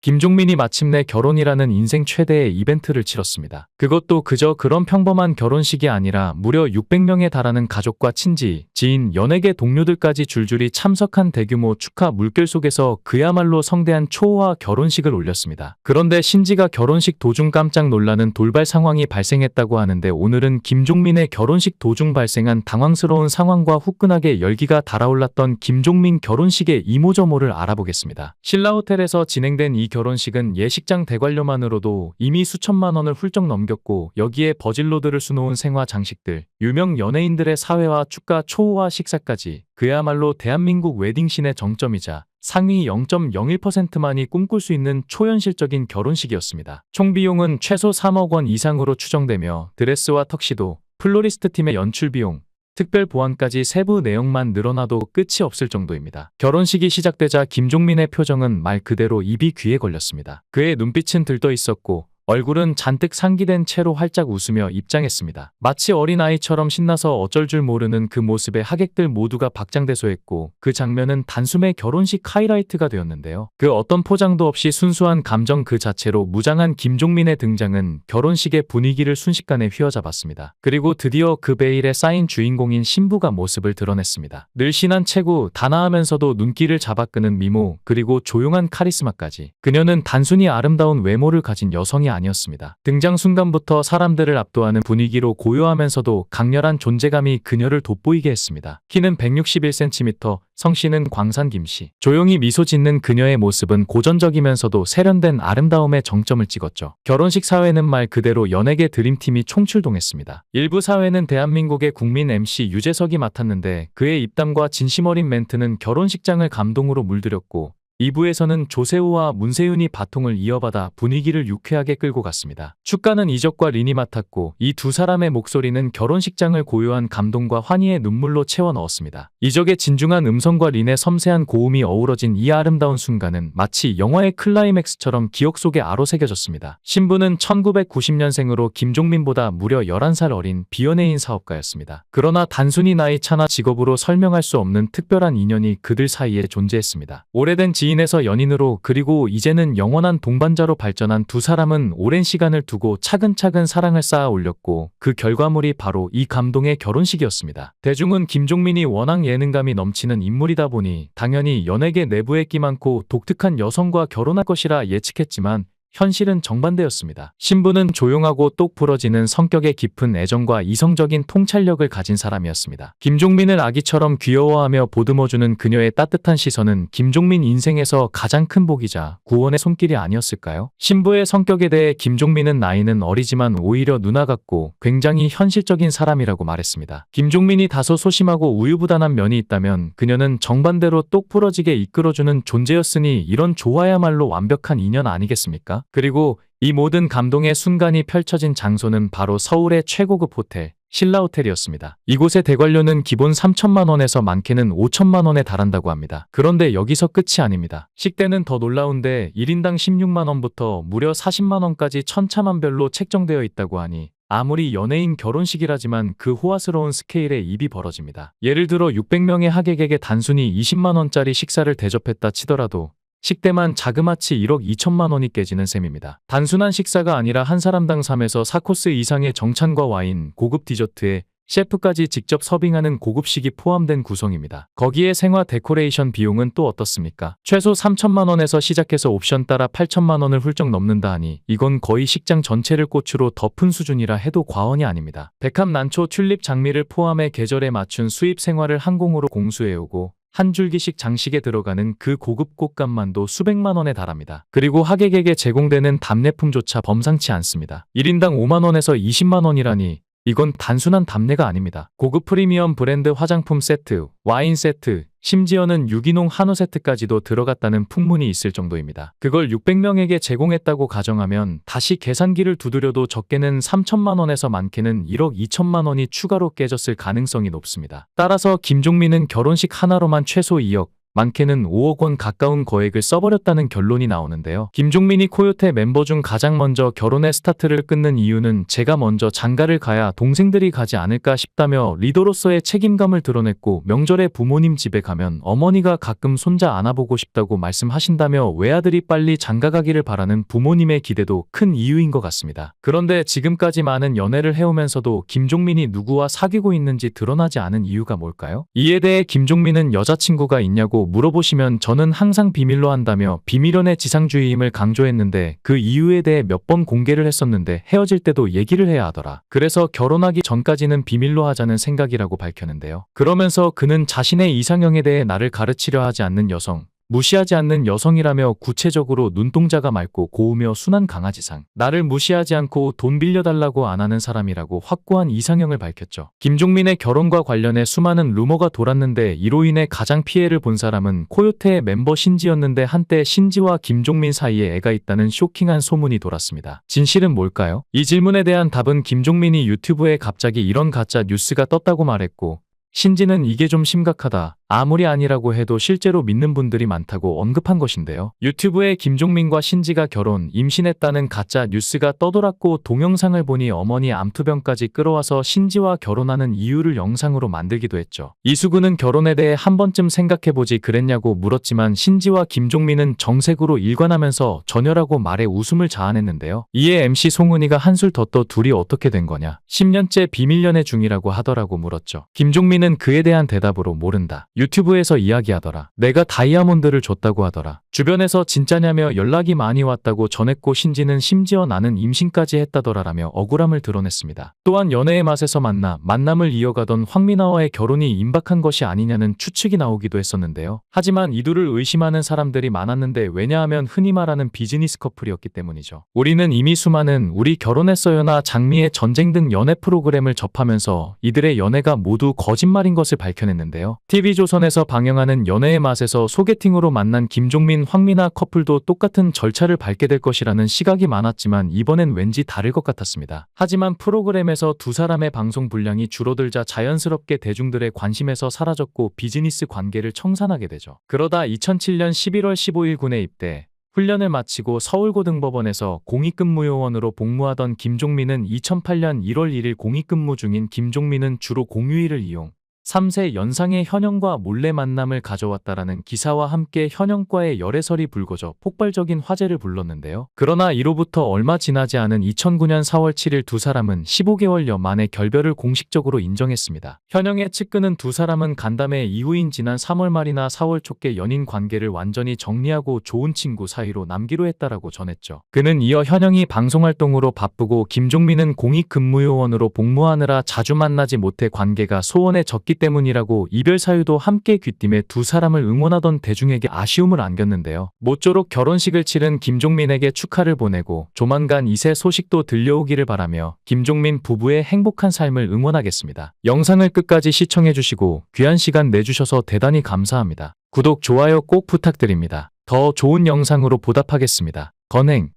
김종민이 마침내 결혼이라는 인생 최대의 이벤트를 치렀습니다. 그것도 그저 그런 평범한 결혼식이 아니라 무려 600명에 달하는 가족과 친지, 지인, 연예계 동료들까지 줄줄이 참석한 대규모 축하 물결 속에서 그야말로 성대한 초호화 결혼식을 올렸습니다. 그런데 신지가 결혼식 도중 깜짝 놀라는 돌발 상황이 발생했다고 하는데, 오늘은 김종민의 결혼식 도중 발생한 당황스러운 상황과 후끈하게 열기가 달아올랐던 김종민 결혼식의 이모저모를 알아보겠습니다. 신라호텔에서 진행된 이 결혼식은 예식장 대관료만으로도 이미 수천만 원을 훌쩍 넘겼고, 여기에 버질로드를 수놓은 생화 장식들, 유명 연예인들의 사회화 축가 초호화 식사까지 그야말로 대한민국 웨딩신의 정점이자 상위 0.01%만이 꿈꿀 수 있는 초현실적인 결혼식이었습니다. 총 비용은 최소 3억 원 이상으로 추정되며, 드레스와 턱시도, 플로리스트 팀의 연출 비용, 특별 보안까지 세부 내용만 늘어나도 끝이 없을 정도입니다. 결혼식이 시작되자 김종민의 표정은 말 그대로 입이 귀에 걸렸습니다. 그의 눈빛은 들떠 있었고 얼굴은 잔뜩 상기된 채로 활짝 웃으며 입장했습니다. 마치 어린아이처럼 신나서 어쩔 줄 모르는 그 모습에 하객들 모두가 박장대소했고, 그 장면은 단숨에 결혼식 하이라이트가 되었는데요. 그 어떤 포장도 없이 순수한 감정 그 자체로 무장한 김종민의 등장은 결혼식의 분위기를 순식간에 휘어잡았습니다. 그리고 드디어 그 베일에 쌓인 주인공인 신부가 모습을 드러냈습니다. 늘씬한 체구, 단아하면서도 눈길을 잡아끄는 미모, 그리고 조용한 카리스마까지. 그녀는 단순히 아름다운 외모를 가진 여성이 아니었습니다. 등장 순간부터 사람들을 압도하는 분위기로 고요하면서도 강렬한 존재감이 그녀를 돋보이게 했습니다. 키는 161cm, 성씨는 광산 김씨. 조용히 미소 짓는 그녀의 모습은 고전적이면서도 세련된 아름다움의 정점을 찍었죠. 결혼식 사회는 말 그대로 연예계 드림팀이 총출동했습니다. 일부 사회는 대한민국의 국민 MC 유재석이 맡았는데, 그의 입담과 진심 어린 멘트는 결혼식장을 감동으로 물들였고, 2부에서는 조세호와 문세윤이 바통을 이어받아 분위기를 유쾌하게 끌고 갔습니다. 축가는 이적과 린이 맡았고, 이 두 사람의 목소리는 결혼식장을 고요한 감동과 환희의 눈물로 채워 넣었습니다. 이적의 진중한 음성과 린의 섬세한 고음이 어우러진 이 아름다운 순간은 마치 영화의 클라이맥스처럼 기억 속에 아로새겨졌습니다. 신부는 1990년생으로 김종민보다 무려 11살 어린 비연예인 사업가였습니다. 그러나 단순히 나이 차나 직업으로 설명할 수 없는 특별한 인연이 그들 사이에 존재했습니다. 오래된 지인에서 연인으로, 그리고 이제는 영원한 동반자로 발전한 두 사람은 오랜 시간을 두고 차근차근 사랑을 쌓아 올렸고, 그 결과물이 바로 이 감동의 결혼식이었습니다. 대중은 김종민이 워낙 예능감이 넘치는 인물이다 보니 당연히 연예계 내부에 끼 많고 독특한 여성과 결혼할 것이라 예측했지만, 현실은 정반대였습니다. 신부는 조용하고 똑 부러지는 성격의 깊은 애정과 이성적인 통찰력을 가진 사람이었습니다. 김종민을 아기처럼 귀여워하며 보듬어주는 그녀의 따뜻한 시선은 김종민 인생에서 가장 큰 복이자 구원의 손길이 아니었을까요? 신부의 성격에 대해 김종민은 나이는 어리지만 오히려 누나 같고 굉장히 현실적인 사람이라고 말했습니다. 김종민이 다소 소심하고 우유부단한 면이 있다면, 그녀는 정반대로 똑 부러지게 이끌어주는 존재였으니 이런 조화야말로 완벽한 인연 아니겠습니까? 그리고 이 모든 감동의 순간이 펼쳐진 장소는 바로 서울의 최고급 호텔, 신라호텔이었습니다. 이곳의 대관료는 기본 3천만 원에서 많게는 5천만 원에 달한다고 합니다. 그런데 여기서 끝이 아닙니다. 식대는 더 놀라운데 1인당 16만 원부터 무려 40만 원까지 천차만별로 책정되어 있다고 하니, 아무리 연예인 결혼식이라지만 그 호화스러운 스케일에 입이 벌어집니다. 예를 들어 600명의 하객에게 단순히 20만 원짜리 식사를 대접했다 치더라도 식대만 자그마치 1억 2천만 원이 깨지는 셈입니다. 단순한 식사가 아니라 한 사람당 3에서 4코스 이상의 정찬과 와인, 고급 디저트에 셰프까지 직접 서빙하는 고급식이 포함된 구성입니다. 거기에 생화 데코레이션 비용은 또 어떻습니까? 최소 3천만 원에서 시작해서 옵션 따라 8천만 원을 훌쩍 넘는다 하니 이건 거의 식장 전체를 꽃으로 덮은 수준이라 해도 과언이 아닙니다. 백합 난초 튤립 장미를 포함해 계절에 맞춘 수입 생화를 항공으로 공수해오고, 한 줄기씩 장식에 들어가는 그 고급 꽃감만도 수백만 원에 달합니다. 그리고 하객에게 제공되는 답례품조차 범상치 않습니다. 1인당 5만 원에서 20만 원이라니 이건 단순한 답례가 아닙니다. 고급 프리미엄 브랜드 화장품 세트, 와인 세트, 심지어는 유기농 한우 세트까지도 들어갔다는 풍문이 있을 정도입니다. 그걸 600명에게 제공했다고 가정하면 다시 계산기를 두드려도 적게는 3천만 원에서 많게는 1억 2천만 원이 추가로 깨졌을 가능성이 높습니다. 따라서 김종민은 결혼식 하나로만 최소 2억, 많게는 5억 원 가까운 거액을 써버렸다는 결론이 나오는데요. 김종민이 코요태 멤버 중 가장 먼저 결혼의 스타트를 끊는 이유는 제가 먼저 장가를 가야 동생들이 가지 않을까 싶다며 리더로서의 책임감을 드러냈고, 명절에 부모님 집에 가면 어머니가 가끔 손자 안아보고 싶다고 말씀하신다며 외아들이 빨리 장가가기를 바라는 부모님의 기대도 큰 이유인 것 같습니다. 그런데 지금까지 많은 연애를 해오면서도 김종민이 누구와 사귀고 있는지 드러나지 않은 이유가 뭘까요? 이에 대해 김종민은 여자친구가 있냐고 물어보시면 저는 항상 비밀로 한다며 비밀연애 지상주의임을 강조했는데, 그 이유에 대해 몇 번 공개를 했었는데 헤어질 때도 얘기를 해야 하더라. 그래서 결혼하기 전까지는 비밀로 하자는 생각이라고 밝혔는데요. 그러면서 그는 자신의 이상형에 대해 나를 가르치려 하지 않는 여성, 무시하지 않는 여성이라며 구체적으로 눈동자가 맑고 고우며 순한 강아지상, 나를 무시하지 않고 돈 빌려달라고 안 하는 사람이라고 확고한 이상형을 밝혔죠. 김종민의 결혼과 관련해 수많은 루머가 돌았는데, 이로 인해 가장 피해를 본 사람은 코요태의 멤버 신지였는데, 한때 신지와 김종민 사이에 애가 있다는 쇼킹한 소문이 돌았습니다. 진실은 뭘까요? 이 질문에 대한 답은 김종민이 유튜브에 갑자기 이런 가짜 뉴스가 떴다고 말했고, 신지는 이게 좀 심각하다, 아무리 아니라고 해도 실제로 믿는 분들이 많다고 언급한 것인데요. 유튜브에 김종민과 신지가 결혼, 임신했다는 가짜 뉴스가 떠돌았고, 동영상을 보니 어머니 암투병까지 끌어와서 신지와 결혼하는 이유를 영상으로 만들기도 했죠. 이수근은 결혼에 대해 한 번쯤 생각해보지 그랬냐고 물었지만, 신지와 김종민은 정색으로 일관하면서 전혀라고 말에 웃음을 자아냈는데요. 이에 MC 송은이가 한술 더 떠 둘이 어떻게 된 거냐, 10년째 비밀연애 중이라고 하더라고 물었죠. 김종민은 그에 대한 대답으로 모른다, 유튜브에서 이야기하더라, 내가 다이아몬드를 줬다고 하더라, 주변에서 진짜냐며 연락이 많이 왔다고 전했고, 신지는 심지어 나는 임신까지 했다더라라며 억울함을 드러냈습니다. 또한 연애의 맛에서 만남을 이어가던 황미나와의 결혼이 임박한 것이 아니냐는 추측이 나오기도 했었는데요. 하지만 이 둘을 의심하는 사람들이 많았는데, 왜냐하면 흔히 말하는 비즈니스 커플이었기 때문이죠. 우리는 이미 수많은 우리 결혼했어요나 장미의 전쟁 등 연애 프로그램을 접하면서 이들의 연애가 모두 거짓말인 것을 밝혀냈는데요. TV조선에서 방영하는 연애의 맛에서 소개팅으로 만난 김종민, 황미나 커플도 똑같은 절차를 밟게 될 것이라는 시각이 많았지만, 이번엔 왠지 다를 것 같았습니다. 하지만 프로그램에서 두 사람의 방송 분량이 줄어들자 자연스럽게 대중들의 관심에서 사라졌고, 비즈니스 관계를 청산하게 되죠. 그러다 2007년 11월 15일 군에 입대, 훈련을 마치고 서울고등법원에서 공익근무요원으로 복무하던 김종민은 2008년 1월 1일 공익근무 중인 김종민은 주로 공휴일을 이용 3세 연상의 현영과 몰래 만남을 가져왔다라는 기사와 함께 현영과의 열애설이 불거져 폭발적인 화제를 불렀는데요. 그러나 이로부터 얼마 지나지 않은 2009년 4월 7일 두 사람은 15개월여 만에 결별을 공식적으로 인정했습니다. 현영의 측근은 두 사람은 간담회 이후인 지난 3월 말이나 4월 초께 연인 관계를 완전히 정리하고 좋은 친구 사이로 남기로 했다라고 전했죠. 그는 이어 현영이 방송활동으로 바쁘고 김종민은 공익근무요원으로 복무하느라 자주 만나지 못해 관계가 소원에 젖기 때문이라고 이별 사유도 함께 귀띔해 두 사람을 응원하던 대중에게 아쉬움을 안겼는데요. 모쪼록 결혼식을 치른 김종민에게 축하를 보내고 조만간 이세 소식도 들려오기를 바라며 김종민 부부의 행복한 삶을 응원하겠습니다. 영상을 끝까지 시청해주시고 귀한 시간 내주셔서 대단히 감사합니다. 구독, 좋아요 꼭 부탁드립니다. 더 좋은 영상으로 보답하겠습니다. 건행.